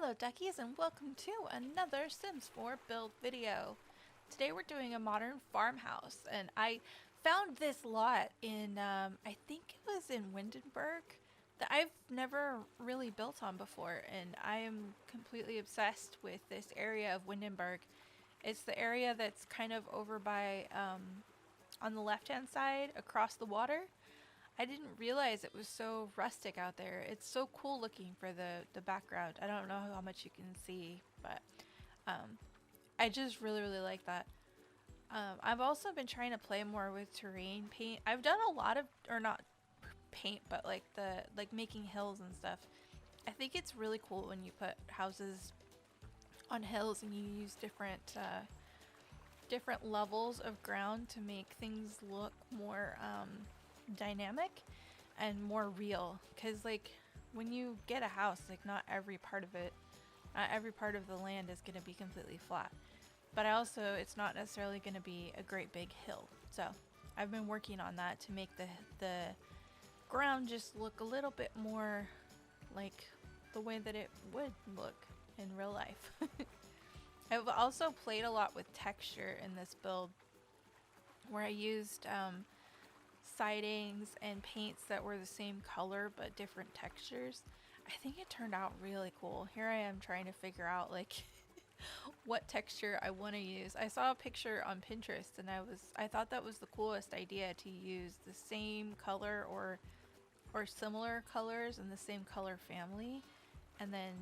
Hello duckies and welcome to another Sims 4 build video. Today we're doing a modern farmhouse and I found this lot in, I think it was in Windenburg that I've never really built on before, and I am completely obsessed with this area of Windenburg. It's the area that's kind of over by, on the left hand side across the water. I didn't realize it was so rustic out there. It's so cool looking for the background. I don't know how much you can see, but I just really like that. I've also been trying to play more with terrain paint. I've done a lot of, or not paint, but like making hills and stuff. I think it's really cool when you put houses on hills and you use different levels of ground to make things look more dynamic and more real, because like when you get a house, like not every part of the land is going to be completely flat, but also it's not necessarily going to be a great big hill. So I've been working on that to make the ground just look a little bit more like the way that it would look in real life. I've also played a lot with texture in this build, where I used sidings and paints that were the same color but different textures. I think it turned out really cool. Here I am trying to figure out like what texture I want to use. I saw a picture on Pinterest and I thought that was the coolest idea, to use the same color or similar colors in the same color family, and then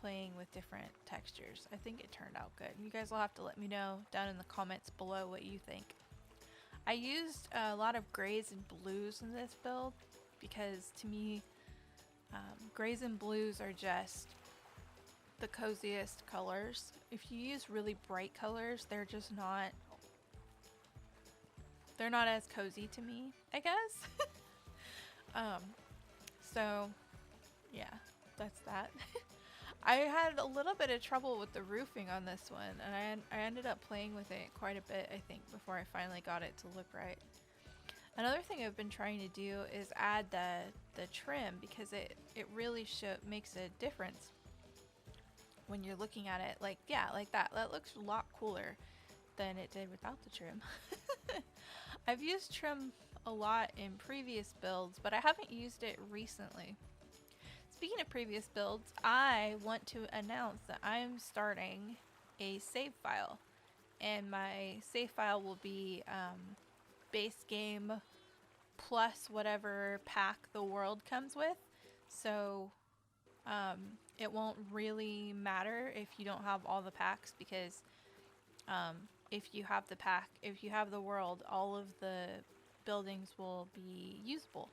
playing with different textures. I think it turned out good. You guys will have to let me know down in the comments below what you think. I used a lot of grays and blues in this build because, to me, grays and blues are just the coziest colors. If you use really bright colors, they're not as cozy to me, I guess. So yeah, that's that. I had a little bit of trouble with the roofing on this one, and I ended up playing with it quite a bit, I think, before I finally got it to look right. Another thing I've been trying to do is add the trim, because it really makes a difference when you're looking at it. Like, yeah, like that. That looks a lot cooler than it did without the trim. I've used trim a lot in previous builds, but I haven't used it recently. Speaking of previous builds, I want to announce that I'm starting a save file, and my save file will be base game plus whatever pack the world comes with. So it won't really matter if you don't have all the packs, because if you have the world, all of the buildings will be usable.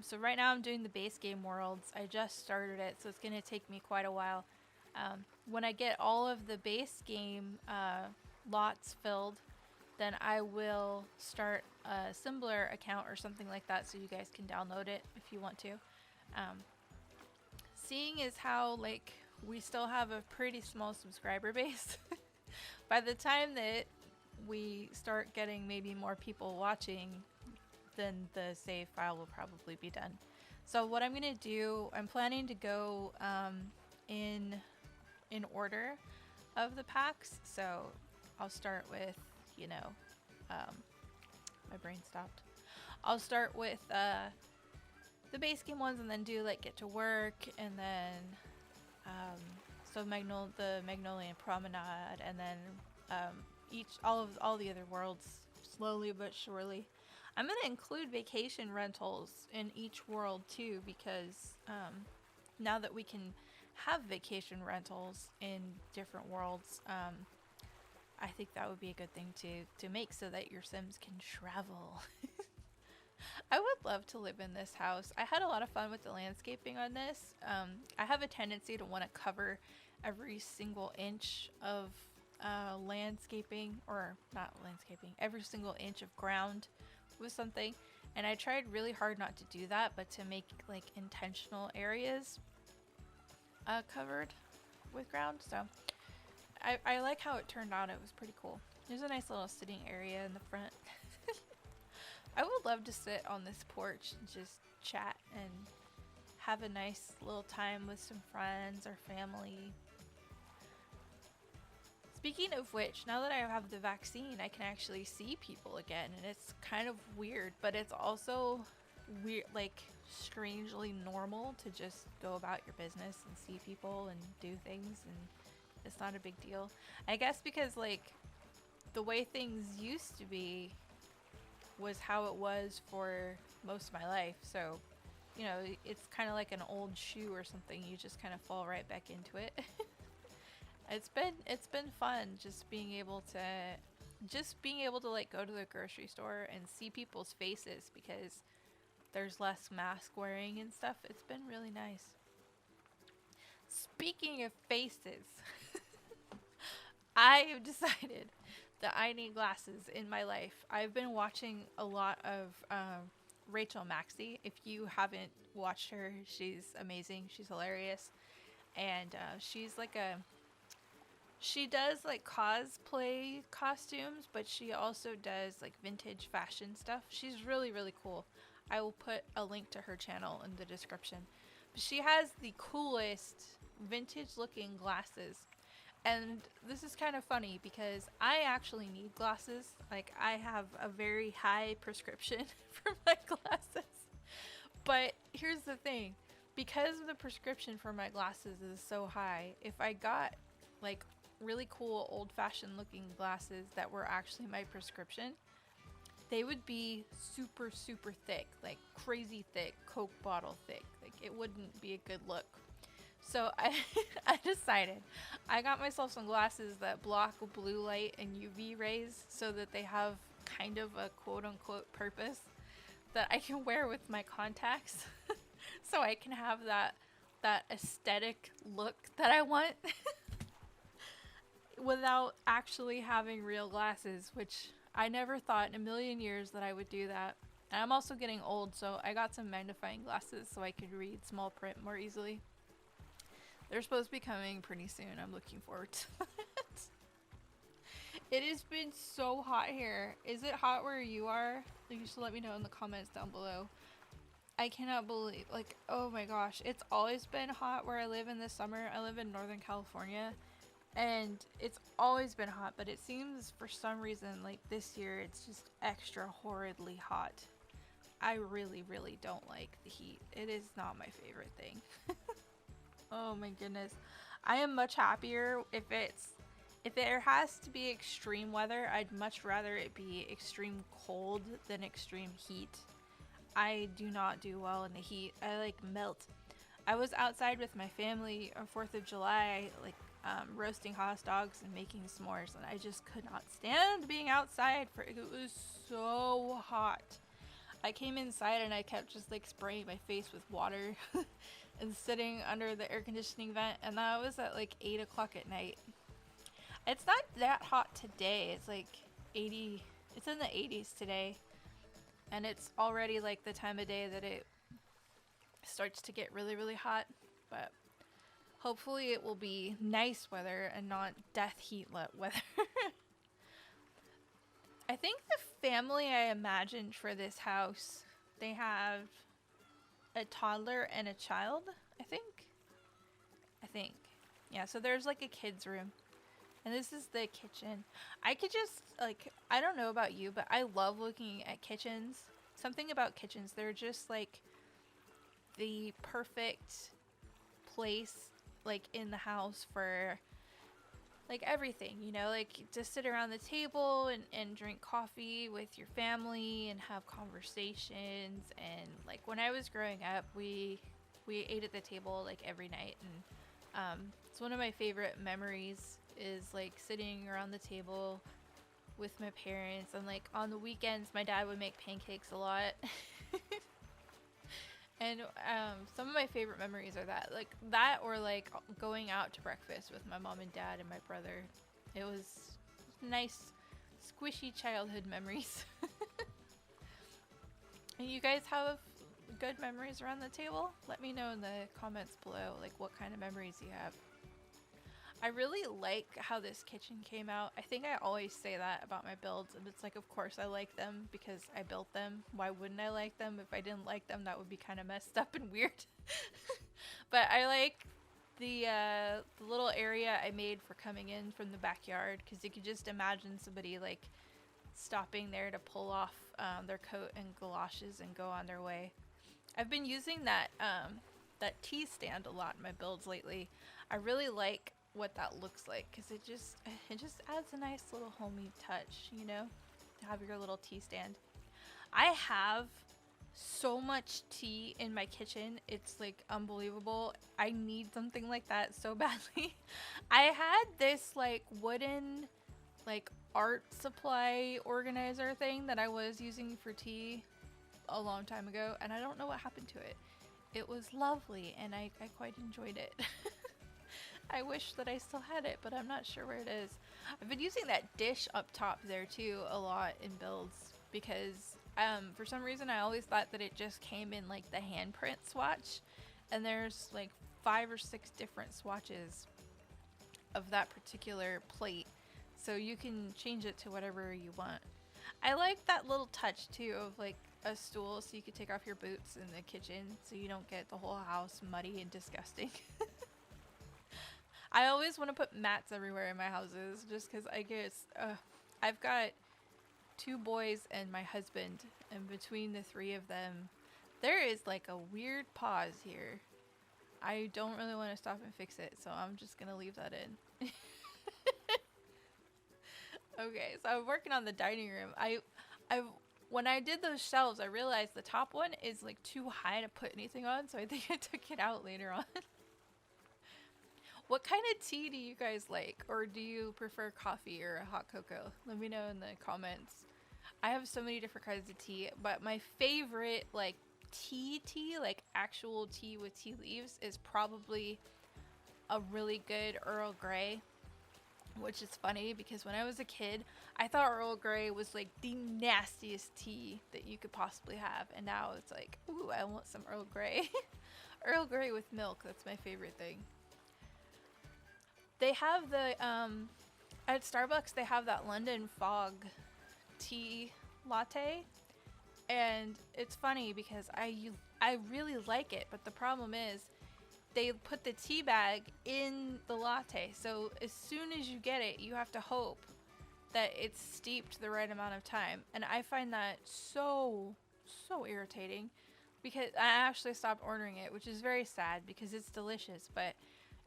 So right now I'm doing the base game worlds. I just started it, so it's going to take me quite a while. When I get all of the base game lots filled, then I will start a Symboler account or something like that, so you guys can download it if you want to. Seeing as how like we still have a pretty small subscriber base, by the time that we start getting maybe more people watching, then the save file will probably be done. So what I'm gonna do, I'm planning to go in order of the packs. So I'll start with, you know, my brain stopped. I'll start with the base game ones, and then do like Get to Work, and then so the Magnolian Promenade, and then all the other worlds, slowly but surely. I'm going to include vacation rentals in each world too, because now that we can have vacation rentals in different worlds, I think that would be a good thing to make, so that your Sims can travel. I would love to live in this house. I had a lot of fun with the landscaping on this. I have a tendency to want to cover every single inch of landscaping, or not landscaping, every single inch of ground with something, and I tried really hard not to do that, but to make like intentional areas covered with ground. So I like how it turned out. It was pretty cool. There's a nice little sitting area in the front. I would love to sit on this porch and just chat and have a nice little time with some friends or family. Speaking of which, now that I have the vaccine, I can actually see people again, and it's kind of weird, but it's also weird, like strangely normal to just go about your business and see people and do things, and it's not a big deal. I guess because like the way things used to be was how it was for most of my life. So, you know, it's kind of like an old shoe or something. You just kind of fall right back into it. It's been fun just being able to like go to the grocery store and see people's faces because there's less mask wearing and stuff. It's been really nice. Speaking of faces, I have decided that I need glasses in my life. I've been watching a lot of Rachel Maksy. If you haven't watched her, she's amazing. She's hilarious. And she does like cosplay costumes, but she also does like vintage fashion stuff. She's really, really cool. I will put a link to her channel in the description. But she has the coolest vintage looking glasses. And this is kind of funny because I actually need glasses. Like, I have a very high prescription for my glasses. But here's the thing. Because the prescription for my glasses is so high, if I got like really cool old-fashioned looking glasses that were actually my prescription, they would be super, super thick. Like crazy thick, Coke bottle thick. Like, it wouldn't be a good look. So I decided I got myself some glasses that block blue light and UV rays so that they have kind of a quote-unquote purpose that I can wear with my contacts so I can have that aesthetic look that I want without actually having real glasses, which I never thought in a million years that I would do that. And I'm also getting old, so I got some magnifying glasses so I could read small print more easily. They're supposed to be coming pretty soon. I'm looking forward to it. It has been so hot here. Is it hot where you are? You should let me know in the comments down below. I cannot believe, like, oh my gosh. It's always been hot where I live in the summer. I live in Northern California. And it's always been hot, but it seems for some reason, like this year, it's just extra horridly hot. I really, really don't like the heat. It is not my favorite thing. Oh my goodness. I am much happier if there has to be extreme weather. I'd much rather it be extreme cold than extreme heat. I do not do well in the heat. I like melt. I was outside with my family on 4th of July, like roasting hot dogs and making s'mores, and I just could not stand being outside for it was so hot. I came inside and I kept just like spraying my face with water and sitting under the air conditioning vent, and that was at like 8 o'clock at night. It's not that hot today. It's like 80, it's in the 80s today, and it's already like the time of day that it starts to get really, really hot, but hopefully it will be nice weather and not death heat weather. I think the family I imagined for this house, they have a toddler and a child, I think. Yeah, so there's like a kid's room. And this is the kitchen. I could just, like, I don't know about you, but I love looking at kitchens. Something about kitchens, they're just like the perfect place, like, in the house for like everything, you know, like just sit around the table and drink coffee with your family and have conversations. And like when I was growing up, we ate at the table like every night, and it's one of my favorite memories is like sitting around the table with my parents. And like on the weekends my dad would make pancakes a lot. And some of my favorite memories are that or like going out to breakfast with my mom and dad and my brother. It was nice, squishy childhood memories. And you guys have good memories around the table? Let me know in the comments below, like what kind of memories you have. I really like how this kitchen came out. I think I always say that about my builds, and it's like, of course I like them because I built them. Why wouldn't I like them? If I didn't like them, that would be kind of messed up and weird. But I like the little area I made for coming in from the backyard, because you could just imagine somebody like stopping there to pull off their coat and galoshes and go on their way. I've been using that tea stand a lot in my builds lately. I really like what that looks like because it just adds a nice little homey touch, you know, to have your little tea stand. I have so much tea in my kitchen. It's like unbelievable. I need something like that so badly. I had this like wooden like art supply organizer thing that I was using for tea a long time ago, and I don't know what happened to it. It was lovely, and I quite enjoyed it. I wish that I still had it, but I'm not sure where it is. I've been using that dish up top there too a lot in builds because for some reason I always thought that it just came in like the handprint swatch, and there's like 5 or 6 different swatches of that particular plate, so you can change it to whatever you want. I like that little touch too of like a stool so you could take off your boots in the kitchen so you don't get the whole house muddy and disgusting. I always want to put mats everywhere in my houses just because I guess I've got 2 boys and my husband, and between the 3 of them, there is like a weird pause here. I don't really want to stop and fix it, so I'm just gonna leave that in. Okay, so I'm working on the dining room. I when I did those shelves, I realized the top one is like too high to put anything on, so I think I took it out later on. What kind of tea do you guys like? Or do you prefer coffee or a hot cocoa? Let me know in the comments. I have so many different kinds of tea, but my favorite like tea, like actual tea with tea leaves, is probably a really good Earl Grey. Which is funny because when I was a kid, I thought Earl Grey was like the nastiest tea that you could possibly have. And now it's like, ooh, I want some Earl Grey. Earl Grey with milk, that's my favorite thing. They have at Starbucks, they have that London Fog tea latte. And it's funny because I really like it, but the problem is they put the tea bag in the latte. So as soon as you get it, you have to hope that it's steeped the right amount of time. And I find that so irritating because I actually stopped ordering it, which is very sad because it's delicious, but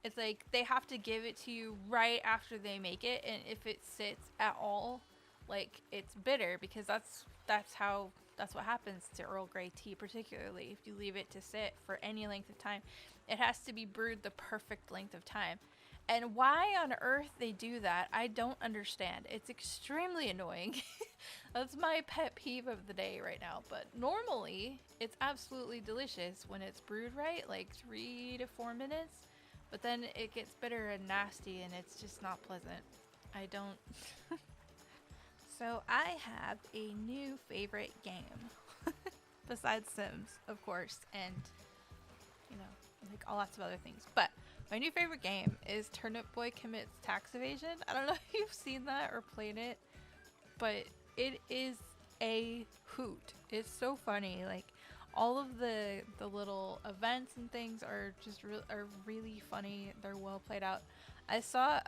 it's like they have to give it to you right after they make it, and if it sits at all, like it's bitter because that's what happens to Earl Grey tea, particularly if you leave it to sit for any length of time. It has to be brewed the perfect length of time. And why on earth they do that, I don't understand. It's extremely annoying. That's my pet peeve of the day right now. But normally, it's absolutely delicious when it's brewed right, like 3 to 4 minutes. But then it gets bitter and nasty, and it's just not pleasant. I don't... So I have a new favorite game. Besides Sims, of course, and, you know, like lots of other things. But my new favorite game is Turnip Boy Commits Tax Evasion. I don't know if you've seen that or played it, but it is a hoot. It's so funny. Like, all of the little events and things are just are really funny. They're well played out. I saw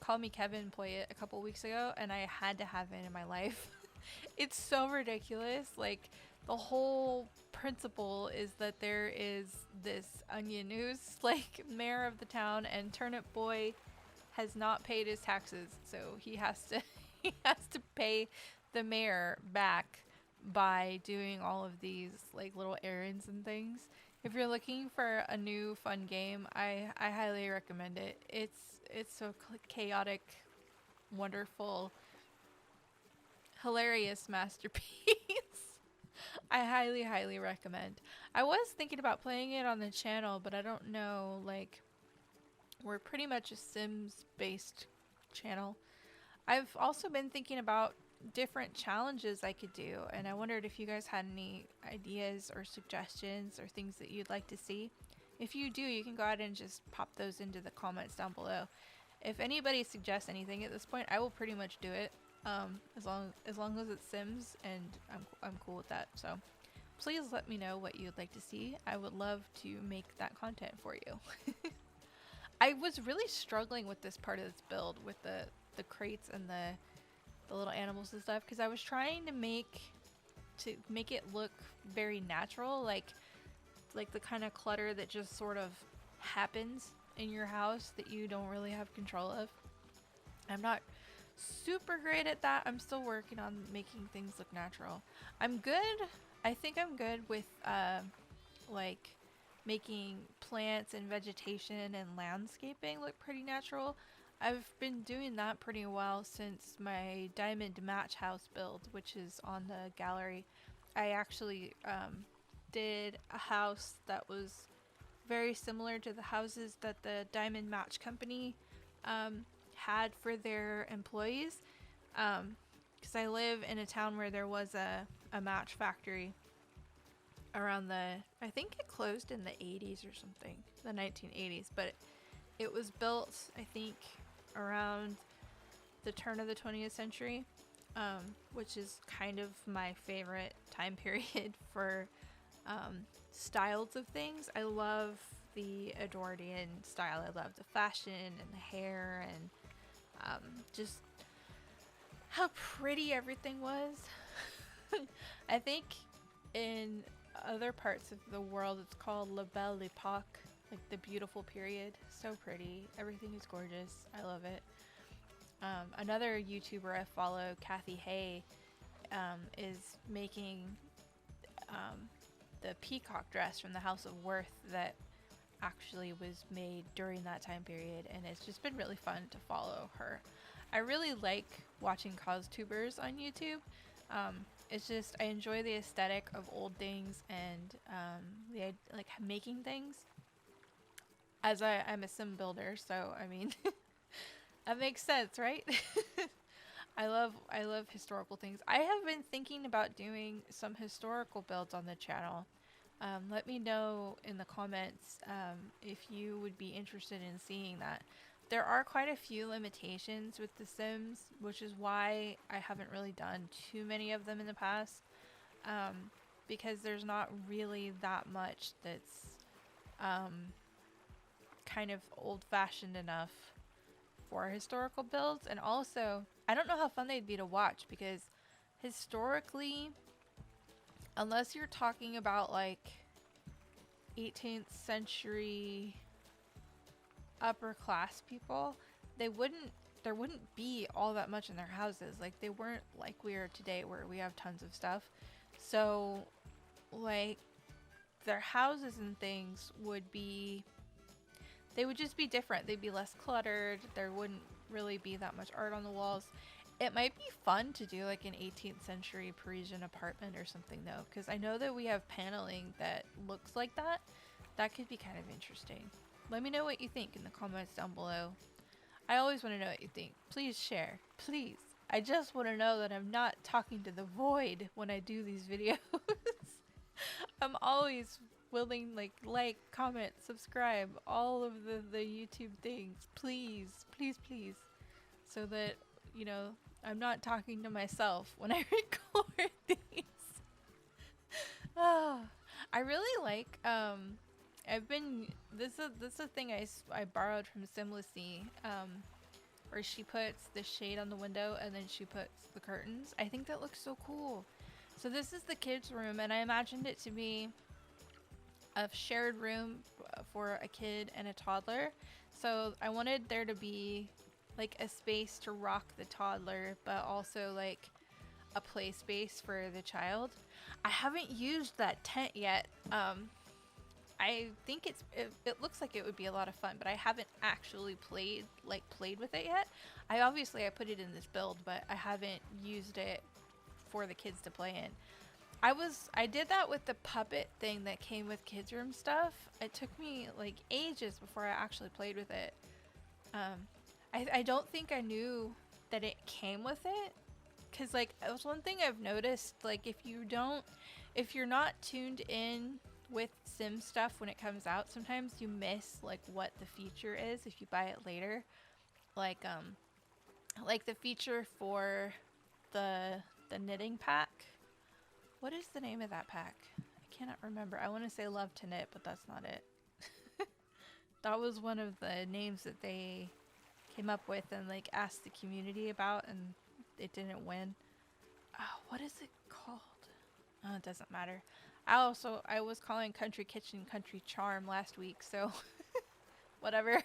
CallMeKevin play it a couple weeks ago, and I had to have it in my life. It's so ridiculous. Like, the whole principle is that there is this onion who's like mayor of the town, and Turnip Boy has not paid his taxes, so he has to he has to pay the mayor back by doing all of these like little errands and things. If you're looking for a new fun game, I highly recommend it. It's so chaotic, wonderful, hilarious masterpiece. I highly recommend. I was thinking about playing it on the channel, but I don't know, like, we're pretty much a Sims based channel. I've also been thinking about different challenges I could do, and I wondered if you guys had any ideas or suggestions or things that you'd like to see. if you do, you can go ahead and just pop those into the comments down below. If anybody suggests anything at this point, I will pretty much do it. As long as it's Sims, and I'm cool with that. So please let me know what you'd like to see. I would love to make that content for you. I was really struggling with this part of this build with the crates and the little animals and stuff, because I was trying to make it look very natural, like the kind of clutter that just sort of happens in your house that you don't really have control of. I'm not super great at that. I'm still working on making things look natural. I'm good. I think I'm good with like making plants and vegetation and landscaping look pretty natural. I've been doing that pretty well since my diamond match house build, which is on the gallery. I actually did a house that was very similar to the houses that the diamond match company had for their employees, because I live in a town where there was a match factory around I think it closed in the 80s or something, the 1980s, but it was built, I think, around the turn of the 20th century, which is kind of my favorite time period for styles of things. I love the Edwardian style. I love the fashion and the hair, and just how pretty everything was. I think in other parts of the world it's called La Belle Époque, like the beautiful period. So pretty. Everything is gorgeous. I love it. Another YouTuber I follow, Cathy Hay, is making the peacock dress from the House of Worth that actually was made during that time period, and it's just been really fun to follow her. I really like watching costubers on YouTube. It's just, I enjoy the aesthetic of old things and like making things. As I'm a sim builder, so I mean that makes sense, right? I love historical things. I have been thinking about doing some historical builds on the channel. Let me know in the comments if you would be interested in seeing that. There are quite a few limitations with The Sims, which is why I haven't really done too many of them in the past, because there's not really that much that's kind of old-fashioned enough for historical builds. And also, I don't know how fun they'd be to watch, because historically, unless you're talking about like 18th century upper class people, there wouldn't be all that much in their houses. Like, they weren't like we are today where we have tons of stuff. So like their houses and things would just be different. They'd be less cluttered. There wouldn't really be that much art on the walls. It might be fun to do like an 18th century Parisian apartment or something though, because I know that we have paneling that looks like that. That could be kind of interesting. Let me know what you think in the comments down below. I always want to know what you think. Please share. Please. I just want to know that I'm not talking to the void when I do these videos. I'm always willing, like, comment, subscribe, all of the YouTube things. Please, please, please. So that, you know, I'm not talking to myself when I record these. I really like, this is a thing I borrowed from Simlicy, where she puts the shade on the window and then she puts the curtains. I think that looks so cool. So this is the kids' room, and I imagined it to be a shared room for a kid and a toddler. So I wanted there to be like a space to rock the toddler, but also like a play space for the child. I haven't used that tent yet. I think it looks like it would be a lot of fun, but I haven't actually played with it yet. I put it in this build, but I haven't used it for the kids to play in. I did that with the puppet thing that came with kids room stuff. It took me like ages before I actually played with it. I don't think I knew that it came with it, because like it was one thing I've noticed, like if you're not tuned in with Sim stuff when it comes out, sometimes you miss like what the feature is if you buy it later. Like the feature for the knitting pack. What is the name of that pack? I cannot remember. I want to say Love to Knit, but that's not it. That was one of the names that they came up with and like asked the community about, and it didn't win. Oh, what is it called? Oh, it doesn't matter. I was calling Country Kitchen Country Charm last week, so whatever.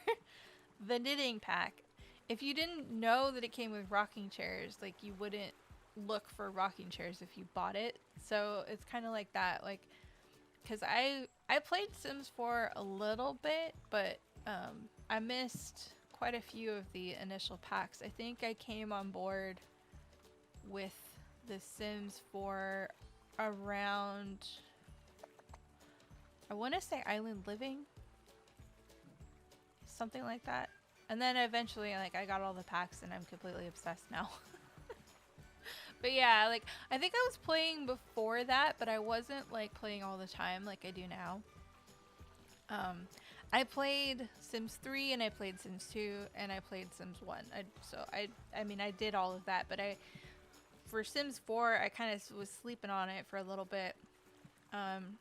The knitting pack. If you didn't know that it came with rocking chairs, like you wouldn't look for rocking chairs if you bought it. So it's kind of like that, like, because I played Sims 4 a little bit, but I missed quite a few of the initial packs. I think I came on board with the Sims 4 around, I want to say Island Living, something like that. And then eventually, like, I got all the packs and I'm completely obsessed now. But yeah, like, I think I was playing before that, but I wasn't, like, playing all the time like I do now. I played Sims 3 and I played Sims 2 and I played Sims 1. I mean, I did all of that, but for Sims 4, I kind of was sleeping on it for a little bit. And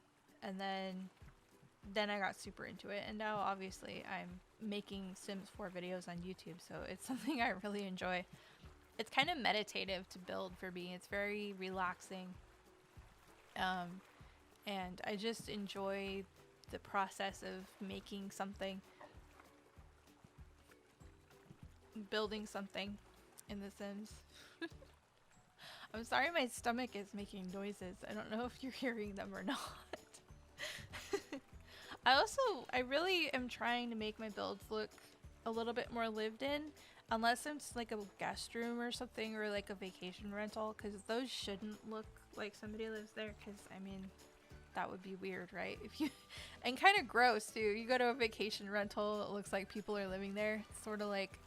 then I got super into it, and now obviously I'm making Sims 4 videos on YouTube, so it's something I really enjoy. It's kind of meditative to build for me. It's very relaxing. And I just enjoy the process of making something, building something in The Sims. I'm sorry my stomach is making noises. I don't know if you're hearing them or not. I really am trying to make my builds look a little bit more lived in, unless it's like a guest room or something, or like a vacation rental, because those shouldn't look like somebody lives there, because I mean, that would be weird, right? If you and kind of gross too. You go to a vacation rental, it looks like people are living there. It's sort of like,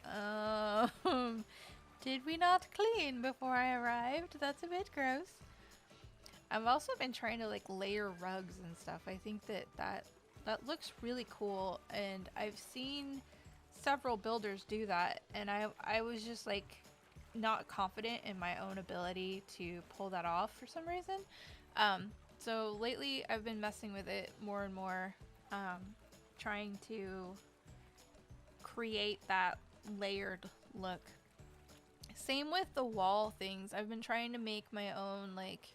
did we not clean before I arrived? That's a bit gross. I've also been trying to like layer rugs and stuff. I think that looks really cool, and I've seen several builders do that, and I was just like not confident in my own ability to pull that off for some reason. So lately I've been messing with it more and more, trying to create that layered look. Same with the wall things. I've been trying to make my own like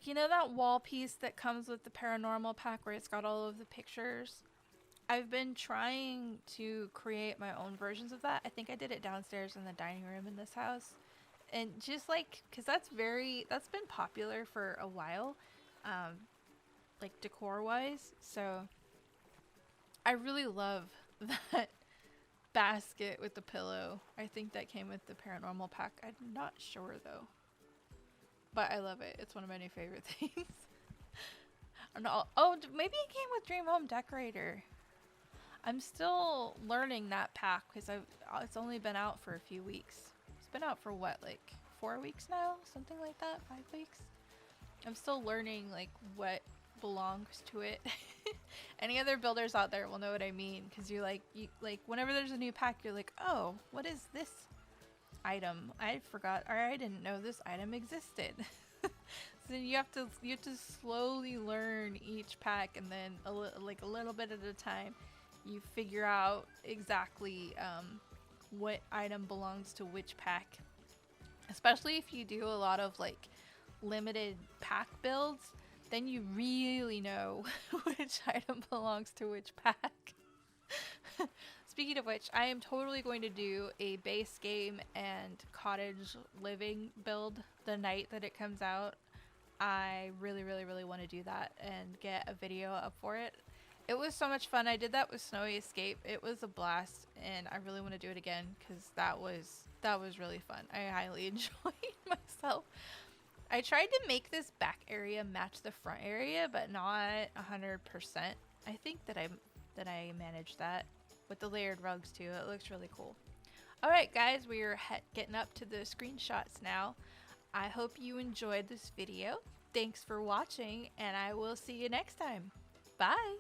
you know that wall piece that comes with the paranormal pack where it's got all of the pictures? I've been trying to create my own versions of that. I think I did it downstairs in the dining room in this house. And just like, because that's been popular for a while, like decor wise. So I really love that basket with the pillow. I think that came with the paranormal pack. I'm not sure though. But I love it. It's one of my new favorite things. Oh, maybe it came with Dream Home Decorator. I'm still learning that pack because it's only been out for a few weeks. It's been out for what, like 4 weeks now? Something like that? 5 weeks? I'm still learning like what belongs to it. Any other builders out there will know what I mean, because you whenever there's a new pack, you're like, oh, what is this item? I forgot, or I didn't know this item existed. So you have to slowly learn each pack, and then a little bit at a time, you figure out exactly what item belongs to which pack. Especially if you do a lot of like limited pack builds, then you really know which item belongs to which pack. Speaking of which, I am totally going to do a base game and cottage living build the night that it comes out. I really, really, really want to do that and get a video up for it. It was so much fun. I did that with Snowy Escape. It was a blast, and I really want to do it again because that was really fun. I highly enjoyed myself. I tried to make this back area match the front area, but not 100%. I think that I managed that with the layered rugs too. It looks really cool. All right, guys, we are getting up to the screenshots now. I hope you enjoyed this video. Thanks for watching, and I will see you next time. Bye!